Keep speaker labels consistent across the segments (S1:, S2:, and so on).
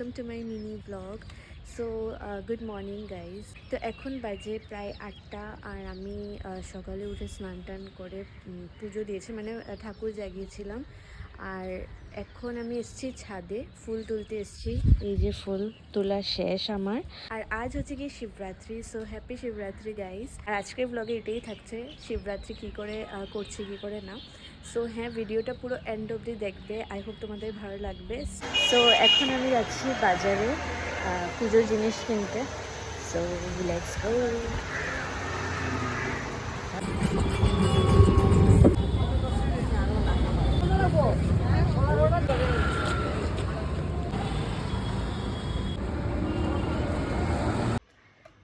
S1: Welcome to my mini blog. So good morning guys. তো এখন বাজে প্রায় 8টা আর আমি সকালে উঠে স্নান টান করে পুজো দিয়েছি, মানে ঠাকুর জাগিয়েছিলাম। আর এখন আমি এসেছি ছাদে, ফুল তুলতে এসেছি। এই যে ফুল তোলা শেষ আমার। আর আজ হচ্ছে কি Shivratri, so happy Shivratri guys. আর আজকের ব্লগে এটাই থাকছে, শিবরাত্রি কী করে করছি কী করে না। সো হ্যাঁ, ভিডিওটা পুরো এন্ড অবধি দেখবে, আই হোপ তোমাদের ভালো লাগবে। সো এখন আমি যাচ্ছি বাজারে পুজোর জিনিস কিনতে। So let's go.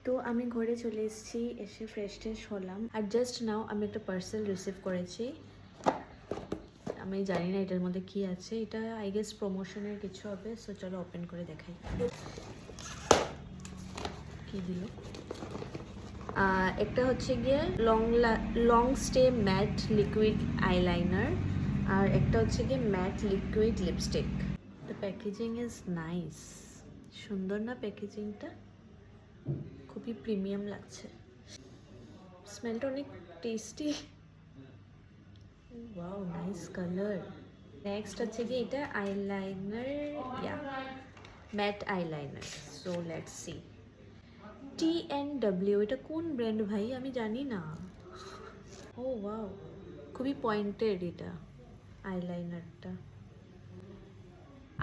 S1: তো আমি ঘরে চলে এসেছি, এসে ফ্রেশ ট্রেশ হলাম। আর জাস্ট নাও আমি একটা পার্সেল রিসিভ করেছি। আমি জানি না এটার মধ্যে কি আছে, এটা আই গেস প্রমোশনের কিছু হবে। সো চলো ওপেন করে দেখাই কি দিল। একটা হচ্ছে গিয়ে long stay matte liquid eyeliner, আর একটা হচ্ছে গিয়ে matte liquid lipstick. The packaging is nice, সুন্দর না প্যাকেজিংটা, খুবই প্রিমিয়াম লাগছে। স্মেলটা অনেক tasty. Wow, nice colour. Next হচ্ছে কি এটা eyeliner, yeah matte eyeliner. So let's see. TNW, এটা কোন ব্র্যান্ড ভাই, আমি জানি না। ও ওয়াও, খুবই পয়েন্টেড এটা আইলাইনারটা।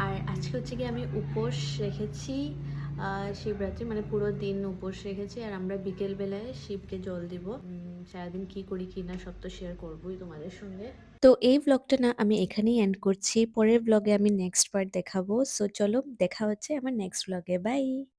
S1: আর আজকে হচ্ছে কি আমি উপোস রেখেছি, শিবরাত্রি মানে পুরো দিন উপোস রেখেছি। আর আমরা বিকেলবেলায় শিবকে জল দিব। সারাদিন কি করি কি না সব তো শেয়ার করবোই তোমাদের সঙ্গে। তো এই ব্লগটা না আমি এখানেই এন্ড করছি, পরের ব্লগে আমি নেক্সট পার্ট দেখাবো। সো চলো, দেখা হচ্ছে আমার নেক্সট ব্লগে, বাই।